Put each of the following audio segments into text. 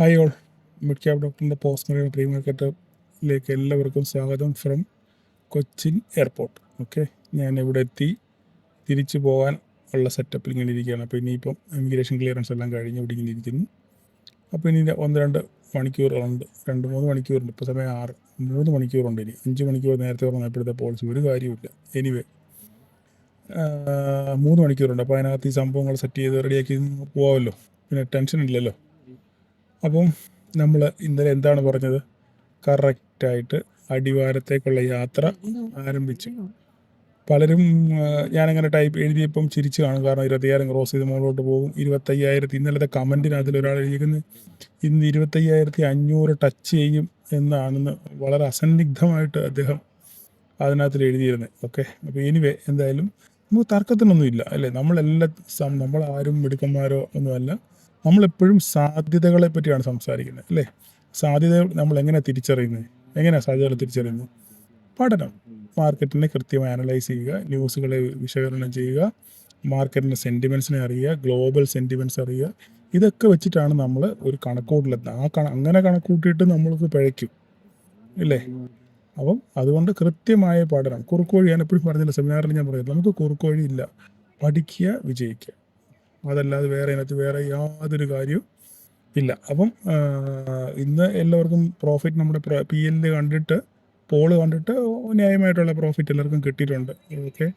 Hi all, mid cap ഡോക്ടറിൻ്റെ post Mariyam pre മാർക്കറ്റിലേക്ക് എല്ലാവർക്കും സ്വാഗതം ഫ്രം കൊച്ചിൻ എയർപോർട്ട്. ഓക്കെ, ഞാൻ ഇവിടെ എത്തി തിരിച്ചു പോകാൻ ഉള്ള സെറ്റപ്പിൽ ഇങ്ങനെ ഇരിക്കുകയാണ്. അപ്പോൾ ഇനിയിപ്പം ഇമിഗ്രേഷൻ ക്ലിയറൻസ് എല്ലാം കഴിഞ്ഞ് ഇവിടെ ഇങ്ങനെ ഇരിക്കുന്നു. അപ്പോൾ ഇനി 1-2 മണിക്കൂറുകളുണ്ട്, 2-3 മണിക്കൂറുണ്ട്. ഇപ്പോൾ സമയം 6, 3 മണിക്കൂറുണ്ട്. ഇനി 5 മണിക്കൂർ നേരത്തെ പറഞ്ഞപ്പോഴത്തെ പോളിസി ഒരു കാര്യമില്ല. എനിവേ 3 മണിക്കൂറുണ്ട്. അപ്പോൾ അതിനകത്ത് ഈ സംഭവങ്ങൾ സെറ്റ് ചെയ്ത് റെഡിയാക്കി പോകാമല്ലോ, പിന്നെ ടെൻഷൻ ഇല്ലല്ലോ. അപ്പം നമ്മൾ ഇന്നലെ എന്താണ് പറഞ്ഞത്? കറക്റ്റായിട്ട് അടിവാരത്തേക്കുള്ള യാത്ര ആരംഭിച്ചു. പലരും ഞാനങ്ങനെ ടൈപ്പ് എഴുതിയപ്പം ചിരിച്ചു കാണും. കാരണം 25,000 ക്രോസ് ചെയ്ത് മുകളിലോട്ട് പോകും. 25,000 ഇന്നലത്തെ കമൻറ്റിന് അതിലൊരാൾ എഴുതിയിരിക്കുന്നത് ഇന്ന് 25,500 ടച്ച് ചെയ്യും എന്നാണെന്ന് വളരെ അസന്നിഗ്ധമായിട്ട് അദ്ദേഹം അതിനകത്തിൽ എഴുതിയിരുന്നത്. ഓക്കെ, അപ്പോൾ എനിവേ എന്തായാലും നമുക്ക് തർക്കത്തിനൊന്നുമില്ല അല്ലേ. നമ്മളാരും മിടുക്കന്മാരോ ഒന്നുമല്ല. നമ്മളെപ്പോഴും സാധ്യതകളെ പറ്റിയാണ് സംസാരിക്കുന്നത് അല്ലേ. സാധ്യതകൾ നമ്മൾ എങ്ങനെയാണ് തിരിച്ചറിയുന്നത്? എങ്ങനെയാണ് സാധ്യതകൾ തിരിച്ചറിയുന്നത്? പഠനം. മാർക്കറ്റിനെ കൃത്യമായി അനലൈസ് ചെയ്യുക, ന്യൂസുകളെ വിശകലനം ചെയ്യുക, മാർക്കറ്റിൻ്റെ സെൻറ്റിമെൻറ്റ്സിനെ അറിയുക, ഗ്ലോബൽ സെൻറ്റിമെൻറ്റ്സ് അറിയുക. ഇതൊക്കെ വെച്ചിട്ടാണ് നമ്മൾ ഒരു കണക്കൂട്ടിലെത്തുന്നത്. അങ്ങനെ കണക്കൂട്ടിയിട്ട് നമ്മൾക്ക് പിഴയ്ക്കും ഇല്ലേ. അപ്പം അതുകൊണ്ട് കൃത്യമായ പഠനം. കുറുക്കുവഴി ഞാൻ എപ്പോഴും പറഞ്ഞില്ല, സെമിനാറിൽ ഞാൻ പറയുന്നത് നമുക്ക് കുറുക്കുവഴി ഇല്ല. പഠിക്കുക, വിജയിക്കുക, അതല്ലാതെ വേറെ യാതൊരു കാര്യവും ഇല്ല. അപ്പം ഇന്ന് എല്ലാവർക്കും പ്രോഫിറ്റ് നമ്മുടെ PL കണ്ടിട്ട്, പോള് കണ്ടിട്ട് ന്യായമായിട്ടുള്ള പ്രോഫിറ്റ് എല്ലാവർക്കും കിട്ടിയിട്ടുണ്ട്. ഓക്കെ,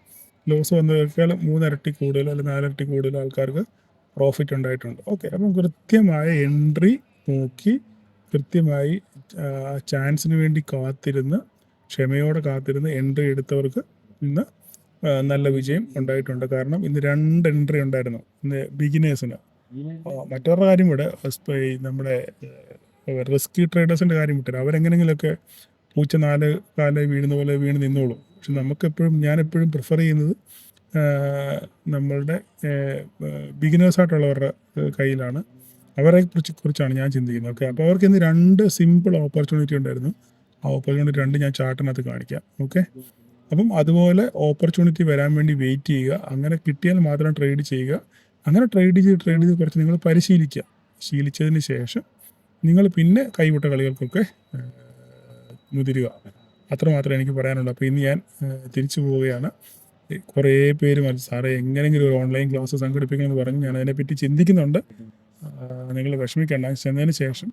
ലോസ് വന്നതിനേക്കാൾ 3 ഇരട്ടി കൂടുതൽ അല്ലെങ്കിൽ 4 ഇരട്ടി കൂടുതൽ ആൾക്കാർക്ക് പ്രോഫിറ്റ് ഉണ്ടായിട്ടുണ്ട്. ഓക്കെ, അപ്പം കൃത്യമായ എൻട്രി നോക്കി കൃത്യമായി ചാൻസിന് വേണ്ടി ക്ഷമയോടെ കാത്തിരുന്ന് എൻട്രി എടുത്തവർക്ക് ഇന്ന് നല്ല വിജയം ഉണ്ടായിട്ടുണ്ട്. കാരണം ഇന്ന് 2 എൻട്രി ഉണ്ടായിരുന്നു ഇന്ന് ബിഗിനേഴ്സിന്. മറ്റവരുടെ കാര്യം ഇവിടെ നമ്മുടെ റിസ്കി ട്രേഡേഴ്സിൻ്റെ കാര്യം വിട്ടു. അവരെങ്ങനെങ്കിലുമൊക്കെ പൂച്ച 4 കാല് വീഴുന്ന പോലെ വീണ് നിന്നോളും. പക്ഷെ ഞാനെപ്പോഴും പ്രിഫർ ചെയ്യുന്നത് നമ്മളുടെ ബിഗിനേഴ്സായിട്ടുള്ളവരുടെ കയ്യിലാണ്. അവരെ കുറിച്ചാണ് ഞാൻ ചിന്തിക്കുന്നത്. ഓക്കെ, അപ്പോൾ അവർക്ക് ഇന്ന് 2 സിമ്പിൾ ഓപ്പർച്യൂണിറ്റി ഉണ്ടായിരുന്നു. ആ ഓപ്പർച്യൂണിറ്റി 2 ഞാൻ ചാർട്ടിനകത്ത് കാണിക്കാം. ഓക്കെ, അപ്പം അതുപോലെ ഓപ്പർച്യൂണിറ്റി വരാൻ വേണ്ടി വെയിറ്റ് ചെയ്യുക. അങ്ങനെ കിട്ടിയാൽ മാത്രം ട്രേഡ് ചെയ്യുക. അങ്ങനെ ട്രേഡ് ചെയ്ത് കുറച്ച് നിങ്ങൾ പരിശീലിക്കുക. ശീലിച്ചതിന് ശേഷം നിങ്ങൾ പിന്നെ കൈവിട്ട കളികൾക്കൊക്കെ മുതിരുക. അത്രമാത്രമേ എനിക്ക് പറയാനുള്ളൂ. അപ്പോൾ ഇന്ന് ഞാൻ തിരിച്ചു പോവുകയാണ്. കുറേ പേര് സാറേ എങ്ങനെയെങ്കിലും ഒരു ഓൺലൈൻ ക്ലാസ് സംഘടിപ്പിക്കണമെന്ന് പറഞ്ഞ് ഞാൻ അതിനെപ്പറ്റി ചിന്തിക്കുന്നുണ്ട്. നിങ്ങൾ വിഷമിക്കേണ്ട. ചെന്നതിന് ശേഷം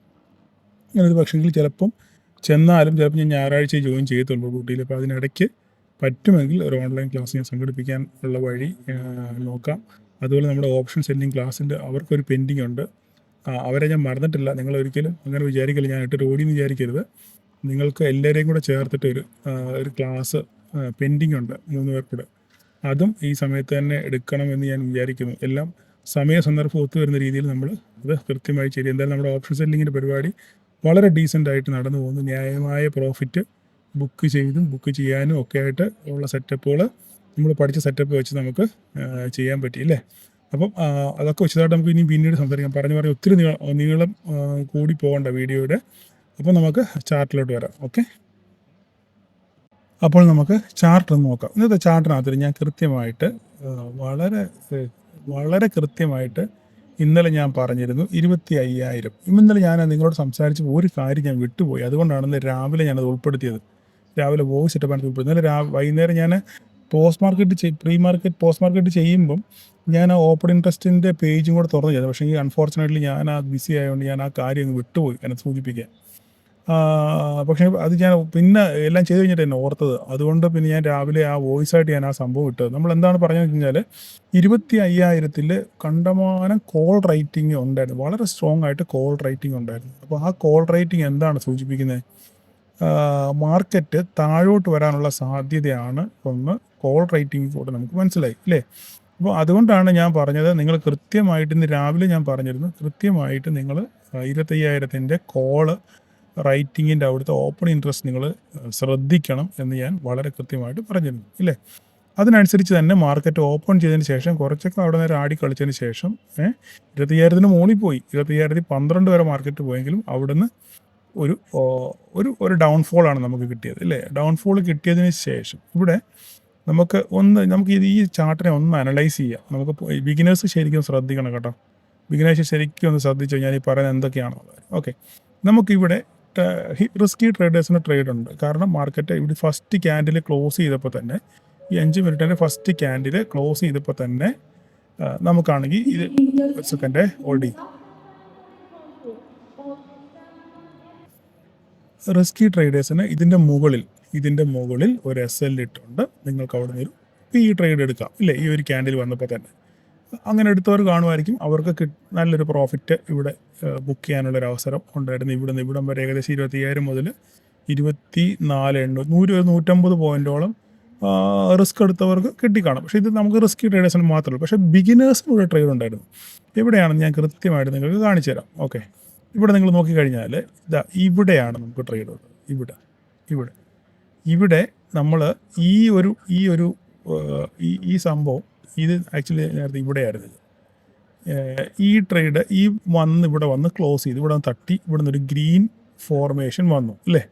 ഞാനത് പക്ഷെങ്കിൽ ചിലപ്പം ഞാൻ ഞായറാഴ്ച ജോയിൻ ചെയ്യത്തുള്ളൂ ഡ്യൂട്ടിയിൽ. അപ്പോൾ അതിനിടയ്ക്ക് പറ്റുമെങ്കിൽ ഒരു ഓൺലൈൻ ക്ലാസ് ഞാൻ സംഘടിപ്പിക്കാൻ ഉള്ള വഴി നോക്കാം. അതുപോലെ നമ്മുടെ ഓപ്ഷൻ സെല്ലിംഗ് ക്ലാസ്സിൻ്റെ അവർക്കൊരു പെൻഡിങ് ഉണ്ട്. അവരെ ഞാൻ മറന്നിട്ടില്ല. നിങ്ങളൊരിക്കലും അങ്ങനെ വിചാരിക്കില്ല, ഞാൻ ഇട്ട് ഓടിയെന്ന് വിചാരിക്കരുത്. നിങ്ങൾക്ക് എല്ലാവരെയും കൂടെ ചേർത്തിട്ട് ഒരു ക്ലാസ് പെൻഡിങ് ഉണ്ട് 3 പേർ കൂടെ. അതും ഈ സമയത്ത് തന്നെ എടുക്കണമെന്ന് ഞാൻ വിചാരിക്കുന്നു. എല്ലാം സന്ദർഭം ഒത്തുവരുന്ന രീതിയിൽ നമ്മൾ അത് കൃത്യമായി ചെയ്യും. എന്തായാലും നമ്മുടെ ഓപ്ഷൻ സെല്ലിങ്ങിൻ്റെ പരിപാടി വളരെ ഡീസൻ്റായിട്ട് നടന്നു പോകുന്നു. ന്യായമായ പ്രോഫിറ്റ് ബുക്ക് ചെയ്യാനും ഒക്കെ ആയിട്ട് ഉള്ള സെറ്റപ്പുകൾ നമ്മൾ പഠിച്ച സെറ്റപ്പ് വെച്ച് നമുക്ക് ചെയ്യാൻ പറ്റി അല്ലേ. അപ്പം അതൊക്കെ വെച്ചതായിട്ട് നമുക്ക് ഇനി പിന്നീട് സംസാരിക്കാം. പറഞ്ഞ് ഒത്തിരി നീളം കൂടി പോകേണ്ട വീഡിയോയുടെ. അപ്പോൾ നമുക്ക് ചാർട്ടിലോട്ട് വരാം. ഓക്കെ, അപ്പോൾ നമുക്ക് ചാർട്ട് നോക്കാം. ഇന്നത്തെ ചാർട്ടിനകത്ത് ഞാൻ കൃത്യമായിട്ട് വളരെ കൃത്യമായിട്ട് ഇന്നലെ ഞാൻ പറഞ്ഞിരുന്നു 25,000. ഇന്നലെ ഞാൻ നിങ്ങളോട് സംസാരിച്ചപ്പോൾ ഒരു കാര്യം ഞാൻ വിട്ടുപോയി. അതുകൊണ്ടാണ് ഇന്ന് രാവിലെ ഞാനത് ഉൾപ്പെടുത്തിയത്. രാവിലെ വോയിസ് ഇട്ടപ്പോൾ ഉൾപ്പെടുത്തി. ഇന്നലെ വൈകുന്നേരം ഞാൻ പോസ്റ്റ് മാർക്കറ്റ് ചെയ്യുമ്പം ഞാൻ ആ ഓപ്പൺ ഇൻട്രസ്റ്റിൻ്റെ പേജും കൂടെ തുറന്നു ചെയ്തു. പക്ഷേ അൺഫോർച്ചുനേറ്റ്ലി ഞാൻ ബിസി ആയതുകൊണ്ട് ഞാൻ ആ കാര്യം വിട്ടുപോയി എന്നെ സൂചിപ്പിക്കാൻ. പക്ഷേ അത് ഞാൻ പിന്നെ എല്ലാം ചെയ്ത് കഴിഞ്ഞിട്ട് എന്നെ ഓർത്തത്. അതുകൊണ്ട് പിന്നെ ഞാൻ രാവിലെ ആ വോയിസായിട്ട് ഞാൻ ആ സംഭവം ഇട്ടത്. നമ്മൾ എന്താണ് പറഞ്ഞതെന്ന് വെച്ച് കഴിഞ്ഞാൽ 25,000 കണ്ടമാനം കോൾ റേറ്റിംഗ് ഉണ്ടായിരുന്നു. വളരെ സ്ട്രോങ് ആയിട്ട് കോൾ റേറ്റിംഗ് ഉണ്ടായിരുന്നു. അപ്പോൾ ആ കോൾ റേറ്റിംഗ് എന്താണ് സൂചിപ്പിക്കുന്നത്? മാർക്കറ്റ് താഴോട്ട് വരാനുള്ള സാധ്യതയാണ് ഒന്ന് കോൾ റേറ്റിംഗ് കൂടെ നമുക്ക് മനസ്സിലായി അല്ലേ. അപ്പോൾ അതുകൊണ്ടാണ് ഞാൻ പറഞ്ഞത്, നിങ്ങൾ കൃത്യമായിട്ട് ഇന്ന് രാവിലെ ഞാൻ പറഞ്ഞിരുന്നു, കൃത്യമായിട്ട് നിങ്ങൾ 25,000 കോള് റൈറ്റിങ്ങിൻ്റെ അവിടുത്തെ ഓപ്പൺ ഇൻട്രസ്റ്റ് നിങ്ങൾ ശ്രദ്ധിക്കണം എന്ന് ഞാൻ വളരെ കൃത്യമായിട്ട് പറഞ്ഞിരുന്നു ഇല്ലേ. അതിനനുസരിച്ച് തന്നെ മാർക്കറ്റ് ഓപ്പൺ ചെയ്തതിന് ശേഷം കുറച്ചൊക്കെ അവിടെ നേരം ആടി കളിച്ചതിന് ശേഷം 25,000 മുകളിൽ പോയി. 25,012 വരെ മാർക്കറ്റ് പോയെങ്കിലും അവിടുന്ന് ഒരു ഡൗൺഫോളാണ് നമുക്ക് കിട്ടിയത് അല്ലേ. ഡൗൺഫോൾ കിട്ടിയതിന് ശേഷം ഇവിടെ നമുക്ക് ഈ ചാർട്ടിനെ ഒന്ന് അനലൈസ് ചെയ്യാം. നമുക്ക് ബിഗിനേഴ്സ് ശരിക്കും ശ്രദ്ധിക്കണം കേട്ടോ. ബിഗിനേഴ്സ് ശരിക്കും ഒന്ന് ശ്രദ്ധിച്ചു ഞാൻ ഈ പറയുന്നത് എന്തൊക്കെയാണെന്നുള്ളത്. ഓക്കെ, നമുക്കിവിടെ റിസ്കി ട്രേഡേഴ്സിന് ട്രേഡ് ഉണ്ട്. കാരണം മാർക്കറ്റ് ഇവിടെ ഫസ്റ്റ് ക്യാൻഡിൽ ക്ലോസ് ചെയ്തപ്പോൾ തന്നെ, ഈ 5 മിനിറ്റിൻ്റെ ഫസ്റ്റ് ക്യാൻഡിൽ ക്ലോസ് ചെയ്തപ്പോൾ തന്നെ നമുക്കാണെങ്കിൽ ഇത് ഒരു സെക്കൻഡ് ഹോൾഡ് ചെയ്യും. റിസ്കി ട്രേഡേഴ്സിന് ഇതിൻ്റെ മുകളിൽ ഒരു SL ഇട്ടുണ്ട്. നിങ്ങൾക്ക് അവിടെ നിന്ന് ഈ ട്രേഡ് എടുക്കാം ഇല്ലേ, ഈ ഒരു ക്യാൻഡിൽ വന്നപ്പോൾ തന്നെ. അങ്ങനെ എടുത്തവർ കാണുമായിരിക്കും, അവർക്ക് നല്ലൊരു പ്രോഫിറ്റ് ഇവിടെ ബുക്ക് ചെയ്യാനുള്ളൊരു അവസരം ഉണ്ടായിരുന്നു. ഇവിടം വരെ ഏകദേശം 25,000 മുതൽ 24,800 150 പോയിൻറ്റോളം റിസ്ക് എടുത്തവർക്ക് കിട്ടിക്കാണും. പക്ഷേ ഇത് നമുക്ക് റിസ്കി ട്രേഡേഴ്സിന് മാത്രമല്ല, പക്ഷേ ബിഗിനേഴ്സിന് ഇവിടെ ട്രേഡ് ഉണ്ടായിരുന്നു. എവിടെയാണെന്ന് ഞാൻ കൃത്യമായിട്ട് നിങ്ങൾക്ക് കാണിച്ചു തരാം. ഓക്കെ, ഇവിടെ നിങ്ങൾ നോക്കിക്കഴിഞ്ഞാൽ ഇവിടെയാണ് നമുക്ക് ട്രേഡ് ഉള്ളത്. ഇവിടെ നമ്മൾ ഈ സംഭവം ഇത് ആക്ച്വലി നേരത്തെ ഇവിടെയായിരുന്നു. ഈ ട്രേഡ് ഇവിടെ വന്ന് ക്ലോസ് ചെയ്ത് ഇവിടെ തട്ടി ഇവിടുന്ന് ഒരു ഗ്രീൻ ഫോർമേഷൻ വന്നു അല്ലേ,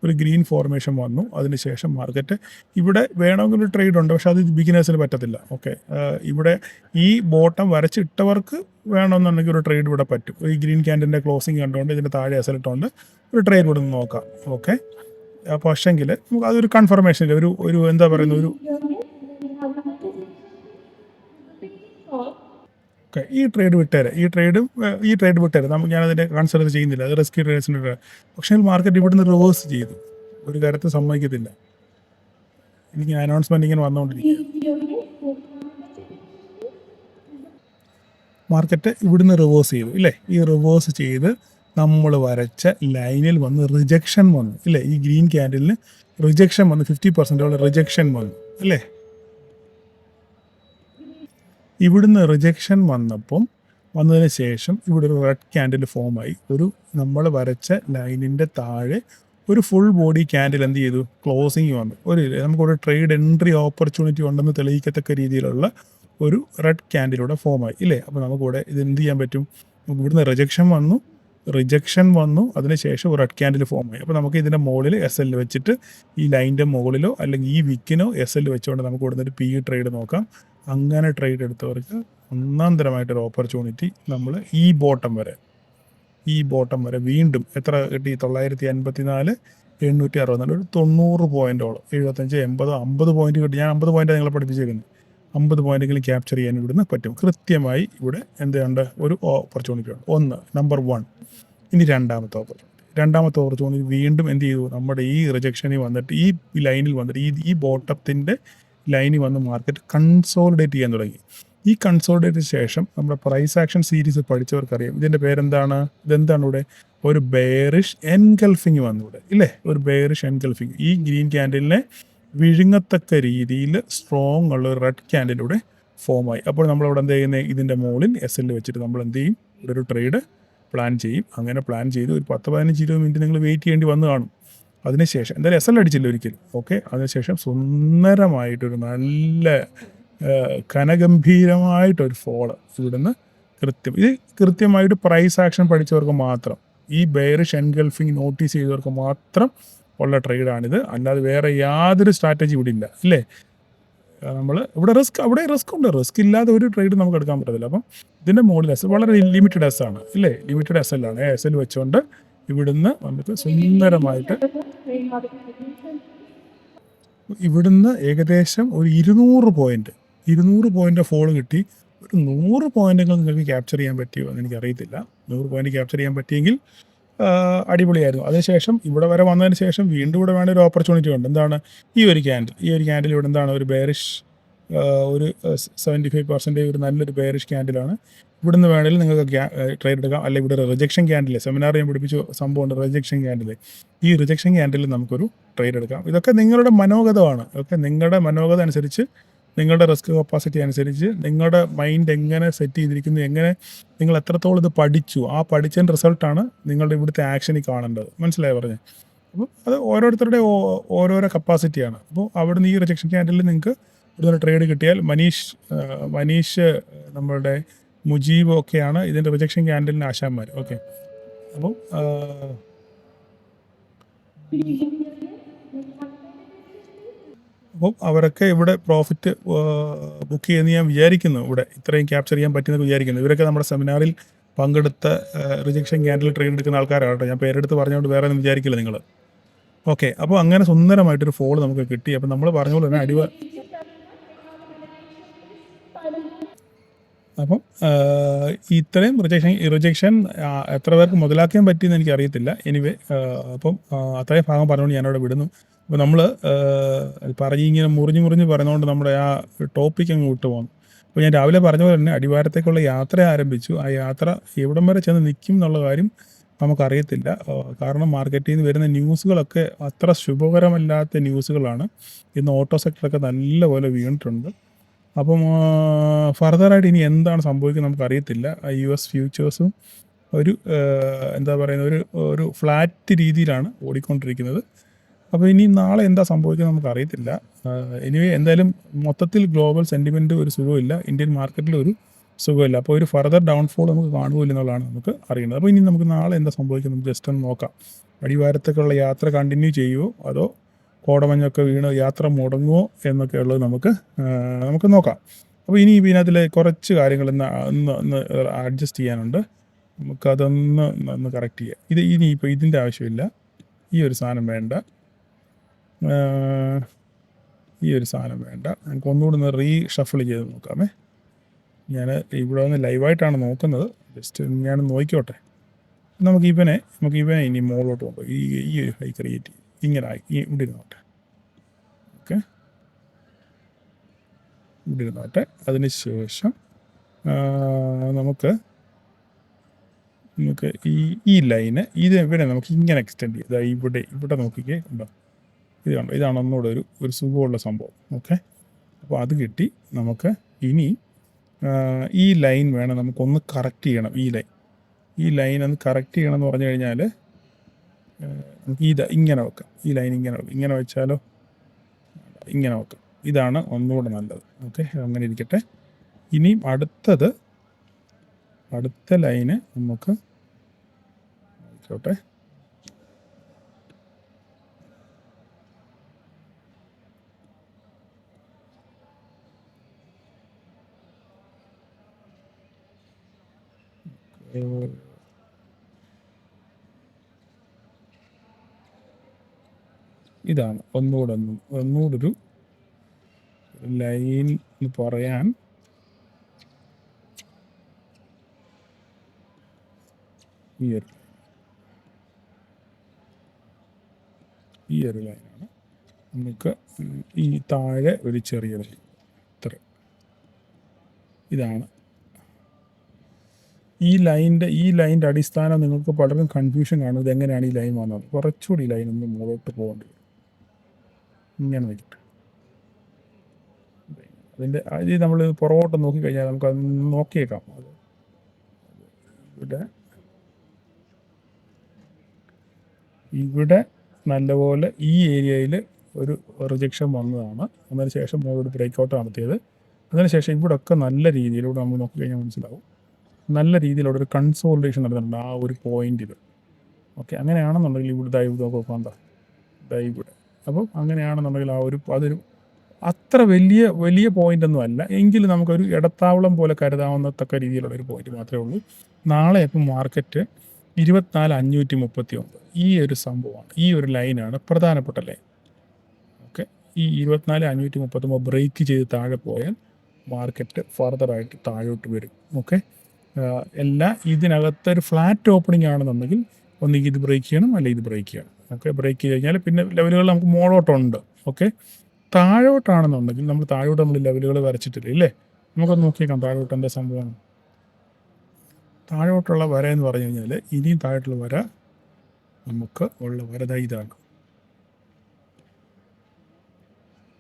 ഒരു ഗ്രീൻ ഫോർമേഷൻ വന്നു. അതിനുശേഷം മാർക്കറ്റ് ഇവിടെ വേണമെങ്കിൽ ഒരു ട്രേഡ് ഉണ്ട്, പക്ഷേ അത് ബിഗിനേഴ്സിന് പറ്റത്തില്ല. ഓക്കെ, ഇവിടെ ഈ ബോട്ടം വരച്ചിട്ടവർക്ക് വേണമെന്നുണ്ടെങ്കിൽ ഒരു ട്രേഡ് ഇവിടെ പറ്റും. ഈ ഗ്രീൻ ക്യാൻഡിൻ്റെ ക്ലോസിങ് കണ്ടുകൊണ്ട് ഇതിൻ്റെ താഴെ അസലിട്ടുകൊണ്ട് ഒരു ട്രേഡ് ഇവിടെ നിന്ന് നോക്കാം. ഓക്കെ, പക്ഷെങ്കിൽ നമുക്ക് അതൊരു കൺഫർമേഷൻ ഇല്ല, ഒരു എന്താ പറയുന്ന ഒരു ഓക്കെ, ഈ ട്രേഡ് വിട്ടേരെ ഞാനതിനെ കൺസിഡർ ചെയ്യുന്നില്ല, അത് റിസ്കി ട്രേഡേഴ്സിൻ്റെ. പക്ഷേ മാർക്കറ്റ് ഇവിടുന്ന് റിവേഴ്സ് ചെയ്തു, ഒരു കാര്യത്തിൽ സമ്മതിക്കത്തില്ല. എനിക്ക് അനൗൺസ്മെൻറ്റ് ഇങ്ങനെ വന്നുകൊണ്ടിരിക്കുക. മാർക്കറ്റ് ഇവിടുന്ന് റിവേഴ്സ് ചെയ്തു ഇല്ലേ, ഈ റിവേഴ്സ് ചെയ്ത് നമ്മൾ വരച്ച ലൈനിൽ വന്ന് റിജക്ഷൻ വന്നു ഇല്ലേ, ഈ ഗ്രീൻ ക്യാൻഡിലിന് റിജക്ഷൻ വന്നു, 50% റിജക്ഷൻ വന്നു അല്ലേ. ഇവിടുന്ന് റിജക്ഷൻ വന്നതിന് ശേഷം ഇവിടെ ഒരു റെഡ് ക്യാൻഡിൽ ഫോമായി. നമ്മൾ വരച്ച ലൈനിൻ്റെ താഴെ ഒരു ഫുൾ ബോഡി ക്യാൻഡിൽ എന്ത് ചെയ്തു, ക്ലോസിങ് വന്നു. നമുക്കൊരു ട്രേഡ് എൻട്രി ഓപ്പർച്യൂണിറ്റി ഉണ്ടെന്ന് തെളിയിക്കത്തക്ക രീതിയിലുള്ള ഒരു റെഡ് ക്യാൻഡിലൂടെ ഫോമായി ഇല്ലേ. അപ്പോൾ നമുക്കിവിടെ ഇത് എന്ത് ചെയ്യാൻ പറ്റും, ഇവിടുന്ന് റിജക്ഷൻ വന്നു അതിനുശേഷം ഒരു റെഡ് ക്യാൻഡിൽ ഫോമായി. അപ്പോൾ നമുക്ക് ഇതിൻ്റെ മുകളിൽ SL വെച്ചിട്ട് ഈ ലൈനിൻ്റെ മുകളിലോ അല്ലെങ്കിൽ ഈ വിക്കിനോ SL വെച്ചുകൊണ്ട് നമുക്ക് ഇവിടുന്ന് ഒരു PE ട്രേഡ് നോക്കാം. അങ്ങനെ ട്രേഡ് എടുത്തവർക്ക് ഒന്നാം തരമായിട്ടൊരു ഓപ്പർച്യൂണിറ്റി നമ്മൾ ഈ ബോട്ടം വരെ വീണ്ടും എത്ര കിട്ടി, 954 864 ഒരു 90 പോയിൻറ്റോളം, 75 80 50 പോയിൻറ്റ് കിട്ടി. ഞാൻ 50 പോയിൻറ്റ് നിങ്ങളെ പഠിപ്പിച്ചേക്കുന്നത്, 50 പോയിൻറ്റെങ്കിലും ക്യാപ്ചർ ചെയ്യാൻ ഇവിടുന്ന് പറ്റും. കൃത്യമായി ഇവിടെ എന്തുണ്ട്, ഒരു ഓപ്പർച്യൂണിറ്റി ഉണ്ട്. നമ്പർ 1. ഇനി രണ്ടാമത്തെ ഓപ്പർച്യൂണിറ്റി വീണ്ടും എന്ത് ചെയ്തു, നമ്മുടെ ഈ റിജക്ഷനിൽ വന്നിട്ട് ഈ ലൈനിൽ വന്നിട്ട് ഈ ബോട്ടത്തിൻ്റെ ലൈനിൽ വന്ന് മാർക്കറ്റ് കൺസോളിഡേറ്റ് ചെയ്യാൻ തുടങ്ങി. ഈ കൺസോളിഡേറ്റ് ശേഷം നമ്മുടെ പ്രൈസ് ആക്ഷൻ സീരീസ് പഠിച്ചവർക്കറിയാം ഇതിൻ്റെ പേരെന്താണ്. ഇതെന്താണ് ഇവിടെ, ഒരു ബെയറിഷ് എൻഗൾഫിങ് വന്നിവിടെ ഇല്ലേ, ഒരു ബെയറിഷ് എൻഗൾഫിങ്. ഈ ഗ്രീൻ ക്യാൻഡിലിനെ വിഴുങ്ങത്തക്ക രീതിയിൽ സ്ട്രോങ് ഉള്ള ഒരു റെഡ് ക്യാൻഡിലൂടെ ഫോമായി. അപ്പോൾ നമ്മളിവിടെ എന്ത് ചെയ്യുന്നത്, ഇതിൻ്റെ മുകളിൽ SL വെച്ചിട്ട് നമ്മൾ എന്ത് ചെയ്യും, ഇവിടെ ഒരു ട്രേഡ് പ്ലാൻ ചെയ്യും. അങ്ങനെ പ്ലാൻ ചെയ്ത് ഒരു 10-15-20 മിനിറ്റ് നിങ്ങൾ വെയിറ്റ് ചെയ്യേണ്ടി വന്ന് കാണും. അതിനുശേഷം എന്തായാലും SL അടിച്ചില്ല ഒരിക്കലും. ഓക്കെ, അതിനുശേഷം സുന്ദരമായിട്ടൊരു നല്ല ഘനഗംഭീരമായിട്ടൊരു ഫോള് ഇവിടുന്ന് ഇത് കൃത്യമായിട്ട് പ്രൈസ് ആക്ഷൻ പഠിച്ചവർക്ക് മാത്രം, ഈ ബെയറിഷ് എൻഗൾഫിങ് നോട്ടീസ് ചെയ്തവർക്ക് മാത്രം ഉള്ള ട്രേഡാണിത്. അല്ലാതെ വേറെ യാതൊരു സ്ട്രാറ്റജി ഇവിടെ ഇല്ല ഇല്ലേ. ഇവിടെ റിസ്ക് ഉണ്ട്, റിസ്ക് ഇല്ലാതെ ഒരു ട്രേഡ് നമുക്ക് എടുക്കാൻ പറ്റത്തില്ല. അപ്പം ഇതിൻ്റെ മുകളിൽ വളരെ ലിമിറ്റഡ് ആണ് ഇല്ലേ, ലിമിറ്റഡ് SL ആണ്. SL വെച്ചുകൊണ്ട് ഇവിടുന്ന് നമുക്ക് സുന്ദരമായിട്ട് ഇവിടുന്ന് ഏകദേശം ഒരു 200 പോയിൻ്റ് ഫോള് കിട്ടി. ഒരു 100 പോയിൻ്റുകൾ നിങ്ങൾക്ക് ക്യാപ്ചർ ചെയ്യാൻ പറ്റിയോ എന്ന് എനിക്കറിയത്തില്ല. 100 പോയിൻ്റ് ക്യാപ്ചർ ചെയ്യാൻ പറ്റിയെങ്കിൽ അടിപൊളിയായിരുന്നു. അതിനുശേഷം ഇവിടെ വരെ വന്നതിന് ശേഷം വീണ്ടും ഇവിടെ വേണ്ട ഒരു ഓപ്പർച്യൂണിറ്റി ഉണ്ട്. എന്താണ്, ഈ ഒരു ക്യാൻഡിൽ ഇവിടെ എന്താണ്, ഒരു ബെയറിഷ്, ഒരു 75% ഒരു നല്ലൊരു ബെയറിഷ് ക്യാൻഡിലാണ്. ഇവിടുന്ന് വേണമെങ്കിൽ നിങ്ങൾക്ക് ട്രേഡ് എടുക്കാം. അല്ലെങ്കിൽ ഇവിടെ റിജക്ഷൻ ക്യാൻഡിൽ, സെമിനാർ ഞാൻ പഠിപ്പിച്ച സംഭവമുണ്ട്, റിജക്ഷൻ ക്യാൻഡിൽ. ഈ റിജക്ഷൻ ക്യാൻഡിൽ നമുക്കൊരു ട്രേഡ് എടുക്കാം. ഇതൊക്കെ നിങ്ങളുടെ മനോഗതമാണ്. നിങ്ങളുടെ മനോഗത അനുസരിച്ച്, നിങ്ങളുടെ റിസ്ക് കപ്പാസിറ്റി അനുസരിച്ച്, നിങ്ങളുടെ മൈൻഡ് എങ്ങനെ സെറ്റ് ചെയ്തിരിക്കുന്നു, എങ്ങനെ നിങ്ങൾ എത്രത്തോളം ഇത് പഠിച്ചു, ആ പഠിച്ചതിൻ്റെ റിസൾട്ടാണ് നിങ്ങളുടെ ഇവിടുത്തെ ആക്ഷനിൽ കാണേണ്ടത്. മനസ്സിലായി പറഞ്ഞത്? അപ്പോൾ അത് ഓരോരുത്തരുടെ ഓരോരോ കപ്പാസിറ്റിയാണ്. അപ്പോൾ അവിടുന്ന് ഈ റിജക്ഷൻ ക്യാൻഡിൽ നിങ്ങൾക്ക് ഇവിടുന്ന് ട്രേഡ് കിട്ടിയാൽ, മനീഷ് നമ്മളുടെ മുജീബ് ഒക്കെയാണ് ഇതിൻ്റെ റിജക്ഷൻ ക്യാൻഡിലിന് ആശാന്മാർ. ഓക്കെ, അപ്പം അപ്പം അവരൊക്കെ ഇവിടെ പ്രോഫിറ്റ് ബുക്ക് ചെയ്യുമെന്ന് ഞാൻ വിചാരിക്കുന്നു. ഇവിടെ ഇത്രയും ക്യാപ്ചർ ചെയ്യാൻ പറ്റുമെന്ന് വിചാരിക്കുന്നു. ഇവരൊക്കെ നമ്മുടെ സെമിനാറിൽ പങ്കെടുത്ത റിജക്ഷൻ ക്യാൻഡിൽ ട്രേഡ് എടുക്കുന്ന ആൾക്കാരാണ് കേട്ടോ. ഞാൻ പേരെടുത്ത് പറഞ്ഞുകൊണ്ട് വേറെ ഒന്നും വിചാരിക്കില്ല നിങ്ങൾ. ഓക്കെ, അപ്പോൾ അങ്ങനെ സുന്ദരമായിട്ടൊരു ഫോൾ നമുക്ക് കിട്ടി. അപ്പം നമ്മൾ പറഞ്ഞ പോലെ തന്നെ അപ്പം ഇത്രയും റിജക്ഷൻ എത്ര പേർക്ക് മുതലാക്കാൻ പറ്റിയെന്ന് എനിക്ക് അറിയത്തില്ല. എനിവേ അപ്പം അത്രയും ഭാഗം പറഞ്ഞുകൊണ്ട് ഞാനവിടെ വിടുന്നു. അപ്പോൾ നമ്മൾ ഇങ്ങനെ മുറിഞ്ഞ് പറയുന്നതുകൊണ്ട് നമ്മുടെ ആ ടോപ്പിക് അങ്ങ് വിട്ടു പോകുന്നു. അപ്പോൾ ഞാൻ രാവിലെ പറഞ്ഞ പോലെ തന്നെ അടിവാരത്തേക്കുള്ള യാത്ര ആരംഭിച്ചു. ആ യാത്ര എവിടം വരെ ചെന്ന് നിൽക്കും എന്നുള്ള കാര്യം നമുക്കറിയത്തില്ല. കാരണം മാർക്കറ്റിൽ നിന്ന് വരുന്ന ന്യൂസുകളൊക്കെ അത്ര ശുഭകരമല്ലാത്ത ന്യൂസുകളാണ്. ഇന്ന് ഓട്ടോ സെക്ടറൊക്കെ നല്ലപോലെ വീണിട്ടുണ്ട്. അപ്പം ഫർദറായിട്ട് ഇനി എന്താണ് സംഭവിക്കുന്നത് നമുക്കറിയത്തില്ല. US ഫ്യൂച്ചേഴ്സും ഒരു എന്താ പറയുന്നത് ഒരു ഫ്ലാറ്റ് രീതിയിലാണ് ഓടിക്കൊണ്ടിരിക്കുന്നത്. അപ്പോൾ ഇനി നാളെ എന്താ സംഭവിക്കുന്നത് നമുക്കറിയത്തില്ല. എനിവേ എന്തായാലും മൊത്തത്തിൽ ഗ്ലോബൽ സെൻറ്റിമെൻറ്റ് ഒരു സുഖമില്ല, ഇന്ത്യൻ മാർക്കറ്റിൽ ഒരു സുഖമില്ല. അപ്പോൾ ഒരു ഫർദർ ഡൗൺഫോൾ നമുക്ക് കാണുമല്ലോ എന്നുള്ളതാണ് നമുക്ക് അറിയുന്നത്. അപ്പോൾ ഇനി നമുക്ക് നാളെ എന്താ സംഭവിക്കുന്നത് നമുക്ക് ജസ്റ്റ് ഒന്ന് നോക്കാം. അടിവാരത്തേക്കുള്ള യാത്ര കണ്ടിന്യൂ ചെയ്യുമോ അതോ കോടമഞ്ഞൊക്കെ വീണ് യാത്ര മുടങ്ങുമോ എന്നൊക്കെ ഉള്ളത് നമുക്ക് നോക്കാം. അപ്പോൾ ഇനി ഇതിനകത്തിലെ കുറച്ച് കാര്യങ്ങൾ ഒന്ന് അഡ്ജസ്റ്റ് ചെയ്യാനുണ്ട്. നമുക്കതൊന്ന് കറക്റ്റ് ചെയ്യാം. ഇനിയിപ്പോൾ ഇതിൻ്റെ ആവശ്യമില്ല. ഈ ഒരു സാധനം വേണ്ട. നമുക്ക് ഒന്നുകൂടി ഒന്ന് ഷഫിൾ ചെയ്ത് നോക്കാമേ. ഞാൻ ഇവിടെ വന്ന് ലൈവായിട്ടാണ് നോക്കുന്നത്. ജസ്റ്റ് ഞാൻ നോക്കിക്കോട്ടെ. നമുക്ക് ഇവനെ ഇനി മുകളിലോട്ട് കൊണ്ടുപോയി ഈ ഒരു ഹൈ ക്രിയേറ്റ് ചെയ്യും. ഇങ്ങനെ ഇവിടെ ഇരുന്നോട്ടെ. ഓക്കെ, ഇവിടെ ഇരുന്നോട്ടെ. അതിന് ശേഷം നമുക്ക് ഈ ലൈന് ഇവിടെ നമുക്ക് ഇങ്ങനെ എക്സ്റ്റെൻഡ് ചെയ്ത് ഇവിടെ നോക്കിക്കേ ഉണ്ടോ. ഇതാണ് ഒന്നുകൂടെ ഒരു സുഖമുള്ള സംഭവം. ഓക്കെ, അപ്പോൾ അത് കിട്ടി. നമുക്ക് ഇനി ഈ ലൈൻ വേണം നമുക്കൊന്ന് കറക്റ്റ് ചെയ്യണം. ഈ ലൈൻ ഒന്ന് കറക്റ്റ് ചെയ്യണം എന്ന് പറഞ്ഞു കഴിഞ്ഞാൽ നമുക്ക് ഇങ്ങനെ വെക്കാം. ഈ ലൈൻ ഇങ്ങനെ വെച്ചാലോ, ഇങ്ങനെ വെക്കാം. ഇതാണ് ഒന്നുകൂടെ നല്ലത്. ഓക്കെ, അങ്ങനെ ഇരിക്കട്ടെ. ഇനിയും അടുത്ത ലൈന് നമുക്ക് ആയിക്കോട്ടെ. ഇതാണ് ഒന്നുകൂടൊരു ലൈൻ എന്ന് പറയാൻ ഈ ഒരു ലൈനാണ്. നമുക്ക് ഈ താഴെ ഒരു ചെറിയ ലൈൻ, ഇത്ര. ഇതാണ് ഈ ലൈൻ്റെ അടിസ്ഥാനം. നിങ്ങൾക്ക് പലർക്കും കൺഫ്യൂഷൻ കാണും, ഇത് എങ്ങനെയാണ് ഈ ലൈൻ വന്നത്. കുറച്ചുകൂടി ഈ ലൈൻ ഒന്ന് മുകളിലോട്ട് പോകേണ്ടി വരും. ഇങ്ങനെ വയ്ക്കട്ടെ. ഇത് നമ്മൾ പുറകോട്ട് നോക്കിക്കഴിഞ്ഞാൽ നമുക്കത് നോക്കിയേക്കാം. ഇവിടെ നല്ലപോലെ ഈ ഏരിയയിൽ ഒരു റിജക്ഷൻ വന്നതാണ്. അതിനുശേഷം ഒരു ബ്രേക്ക് ഔട്ട് നടത്തിയത്. അതിനുശേഷം ഇവിടെയൊക്കെ നല്ല രീതിയിലൂടെ നമ്മൾ നോക്കിക്കഴിഞ്ഞാൽ മനസ്സിലാവും, നല്ല രീതിയിലുള്ള ഒരു കൺസോൾട്ടേഷൻ നടന്നിട്ടുണ്ട് ആ ഒരു പോയിന്റിൽ. ഓക്കെ, അങ്ങനെയാണെന്നുണ്ടെങ്കിൽ ഇവിടെ നോക്കാം, ഇവിടെ. അപ്പം അങ്ങനെയാണെന്നുണ്ടെങ്കിൽ അതൊരു അത്ര വലിയ പോയിൻ്റൊന്നും അല്ല, എങ്കിലും നമുക്കൊരു ഇടത്താവളം പോലെ കരുതാവുന്നത്തക്ക രീതിയിലുള്ളൊരു പോയിന്റ് മാത്രമേ ഉള്ളൂ. നാളെ ഇപ്പം മാർക്കറ്റ് 24,539 ഈ ഒരു സംഭവമാണ്, ഈ ഒരു ലൈനാണ് പ്രധാനപ്പെട്ട ലൈൻ. ഓക്കെ, ഈ 24,539 ബ്രേക്ക് ചെയ്ത് താഴെ പോയാൽ മാർക്കറ്റ് ഫർദറായിട്ട് താഴോട്ട് വരും. ഓക്കെ, ഇതിനകത്തൊരു ഫ്ലാറ്റ് ഓപ്പണിംഗ് ആണെന്നുണ്ടെങ്കിൽ ഒന്നുകിൽ ഇത് ബ്രേക്ക് ചെയ്യണം, അല്ലെങ്കിൽ ഇത് ബ്രേക്ക് ചെയ്യണം. ഓക്കെ, ബ്രേക്ക് ചെയ്ത് കഴിഞ്ഞാൽ പിന്നെ ലെവലുകൾ നമുക്ക് മുകളോട്ടുണ്ട്. ഓക്കെ, താഴോട്ടാണെന്നുണ്ടെങ്കിൽ നമ്മൾ ലെവലുകൾ വരച്ചിട്ടില്ല ഇല്ലേ. നമുക്കൊന്ന് നോക്കിയേക്കാം താഴോട്ട് എന്താ സംഭവമാണ്. താഴോട്ടുള്ള വര എന്ന് പറഞ്ഞു കഴിഞ്ഞാൽ ഇനിയും താഴോട്ടുള്ള വര നമുക്ക് ഉള്ള വര ഇതാണ്.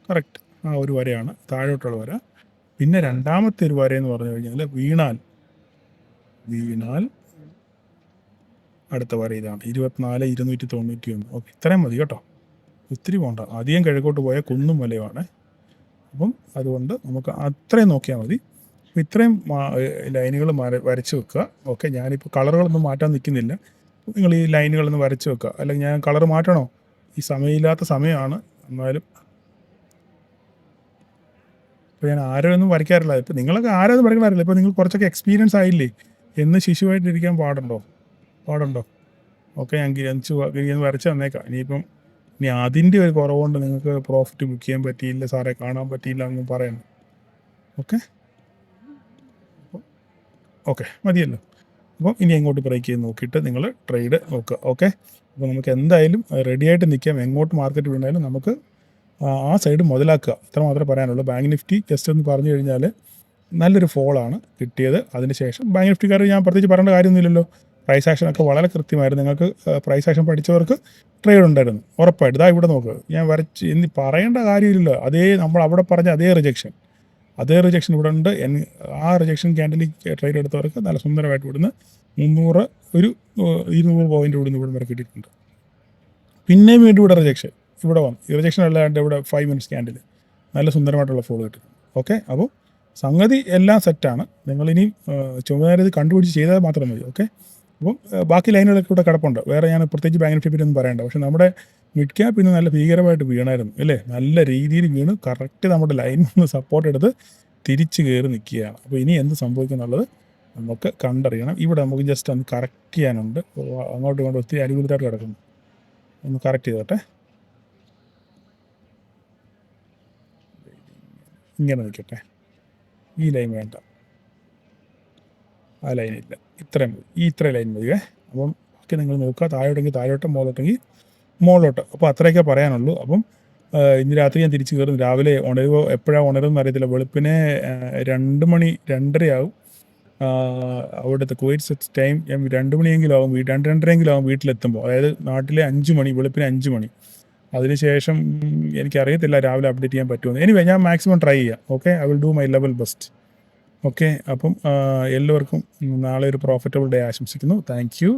കറക്റ്റ്, ആ ഒരു വരയാണ് താഴോട്ടുള്ള വര. പിന്നെ രണ്ടാമത്തെ ഒരു വര എന്ന് പറഞ്ഞു കഴിഞ്ഞാൽ വീണാൽ അടുത്ത വര ഇതാണ് 24,291. ഓക്കെ, ഇത്രയും മതി കേട്ടോ, ഒത്തിരി പോകണ്ട. അധികം കിഴക്കോട്ട് പോയാൽ കുന്നും മലയുമാണ്. അപ്പം അതുകൊണ്ട് നമുക്ക് അത്രയും നോക്കിയാൽ മതി. അപ്പോൾ ഇത്രയും ലൈനുകൾ വരച്ച് വെക്കുക. ഓക്കെ, ഞാനിപ്പോൾ കളറുകളൊന്നും മാറ്റാൻ നിൽക്കുന്നില്ല. നിങ്ങൾ ഈ ലൈനുകളൊന്ന് വരച്ച് വെക്കുക. അല്ലെങ്കിൽ ഞാൻ കളർ മാറ്റണോ? ഈ സമയമില്ലാത്ത സമയമാണ്, എന്നാലും ഇപ്പോൾ ഞാൻ ആരോ ഒന്നും വരയ്ക്കാറില്ല. ഇപ്പോൾ നിങ്ങളൊക്കെ ആരോ ഒന്നും വരയ്ക്കാറില്ല. ഇപ്പോൾ നിങ്ങൾ കുറച്ചൊക്കെ എക്സ്പീരിയൻസ് ആയില്ലേ, എന്ന് ശിശുവായിട്ടിരിക്കാൻ പാടുണ്ടോ? ഓക്കെ, ഞാൻ ഗിരിജൻ വരച്ച് തന്നേക്കാം. ഇനി അതിൻ്റെ ഒരു കുറവുകൊണ്ട് നിങ്ങൾക്ക് പ്രോഫിറ്റ് ബുക്ക് ചെയ്യാൻ പറ്റിയില്ല സാറേ, കാണാൻ പറ്റിയില്ല എന്ന് പറയണം. ഓക്കെ മതിയല്ലോ. അപ്പോൾ ഇനി എങ്ങോട്ട് ബ്രേക്ക് ചെയ്ത് നോക്കിയിട്ട് നിങ്ങൾ ട്രേഡ് നോക്കുക. ഓക്കെ, അപ്പോൾ നമുക്ക് എന്തായാലും റെഡി ആയിട്ട് നിൽക്കാം. എങ്ങോട്ട് മാർക്കറ്റ് വീണാലും നമുക്ക് ആ സൈഡ് മുതലാക്കുക, ഇത്ര മാത്രമേ പറയാനുള്ളൂ. ബാങ്ക് നിഫ്റ്റി ജസ്റ്റ് ഒന്ന് പറഞ്ഞു കഴിഞ്ഞാൽ നല്ലൊരു ഫോളാണ് കിട്ടിയത്. അതിനുശേഷം ബാങ്ക് നിഫ്റ്റിക്കാർ ഞാൻ പ്രത്യേകിച്ച് പറയേണ്ട കാര്യമൊന്നുമില്ലല്ലോ. പ്രൈസ് ആക്ഷനൊക്കെ വളരെ കൃത്യമായിരുന്നു. നിങ്ങൾക്ക് പ്രൈസ് ആക്ഷൻ പഠിച്ചവർക്ക് ട്രേഡ് ഉണ്ടായിരുന്നു ഉറപ്പായിട്ട്. ഇതാ ഇവിടെ നോക്കുക, ഞാൻ വരച്ച് ഇനി പറയേണ്ട കാര്യമില്ലല്ലോ. നമ്മൾ അവിടെ പറഞ്ഞ അതേ റിജക്ഷൻ ഇവിടെ ഉണ്ട്. ആ റിജക്ഷൻ ക്യാൻഡലിൽ ട്രേഡ് എടുത്തവർക്ക് നല്ല സുന്ദരമായിട്ട് ഇവിടുന്ന് 300 ഒരു 200 പോയിൻ്റ് ഇവിടുന്ന് വരെ കിട്ടിയിട്ടുണ്ട്. പിന്നെയും വീണ്ടും ഇവിടെ റിജക്ഷൻ വന്നു. ഈ റിജക്ഷൻ അല്ലാണ്ട് ഇവിടെ 5 മിനിറ്റ്സ് ക്യാൻഡിൽ നല്ല സുന്ദരമായിട്ടുള്ള ഫോളോ കിട്ടും. ഓക്കെ, അപ്പോൾ സംഗതി എല്ലാം സെറ്റാണ്. നിങ്ങളിനി ചുമതല ഇത് കണ്ടുപിടിച്ച് ചെയ്താൽ മാത്രം മതി. ഓക്കെ, അപ്പം ബാക്കി ലൈനുകളൊക്കെ ഇവിടെ കിടപ്പുണ്ട്. വേറെ ഞാൻ പ്രത്യേകിച്ച് ബാങ്ക് നിഫ്റ്റി ഒന്നും പറയണ്ട. പക്ഷേ നമ്മുടെ മിഡ് ക്യാപ്പ് ഇന്ന് നല്ല ഭീകരമായിട്ട് വീണായിരുന്നു അല്ലേ, നല്ല രീതിയിൽ വീണ് കറക്റ്റ് നമ്മുടെ ലൈനിൽ നിന്ന് സപ്പോർട്ട് എടുത്ത് തിരിച്ച് കയറി നിൽക്കുകയാണ്. അപ്പോൾ ഇനി എന്ത് സംഭവിക്കും എന്നുള്ളത് നമുക്ക് കണ്ടറിയണം. ഇവിടെ നമുക്ക് ജസ്റ്റ് ഒന്ന് കറക്റ്റ് ചെയ്യാനുണ്ട്. അങ്ങോട്ടും ഇങ്ങോട്ടും ഒത്തിരി അനുകൂലമായിട്ട് കിടക്കുന്നു. ഒന്ന് കറക്റ്റ് ചെയ്തോട്ടെ. ഇങ്ങനെ നിൽക്കട്ടെ. ഈ ലൈൻ വേണ്ട, ആ ലൈനില്ല, ഇത്രയും ലൈൻ മതിയേ. അപ്പം ബാക്കി നിങ്ങൾ നോക്കുക, താഴോട്ടെങ്കിൽ താഴോട്ട്, മുകളിലോട്ട്. അപ്പോൾ അത്രയൊക്കെ പറയാനുള്ളൂ. അപ്പം ഇന്ന് രാത്രി ഞാൻ തിരിച്ച് കയറും. രാവിലെ എപ്പോഴാണ് ഉണരുമെന്ന് അറിയത്തില്ല. വെളുപ്പിനെ 2 മണി 2:30 ആവും. അവിടുത്തെ കുവൈറ്റ് ടൈം 2 മണിയെങ്കിലും ആവും, 2-2:30 ആവും വീട്ടിലെത്തുമ്പോൾ. അതായത് നാട്ടിലെ 5 മണി, വെളുപ്പിനെ 5 മണി. അതിനുശേഷം എനിക്കറിയത്തില്ല രാവിലെ അപ്ഡേറ്റ് ചെയ്യാൻ പറ്റുമെന്ന്. എനിവേ ഞാൻ മാക്സിമം ട്രൈ ചെയ്യാം. Okay, I will do my level best. Okay, അപ്പം എല്ലാവർക്കും നാളെ ഒരു പ്രോഫിറ്റബിൾ ഡേ ആശംസിക്കുന്നു. Thank you.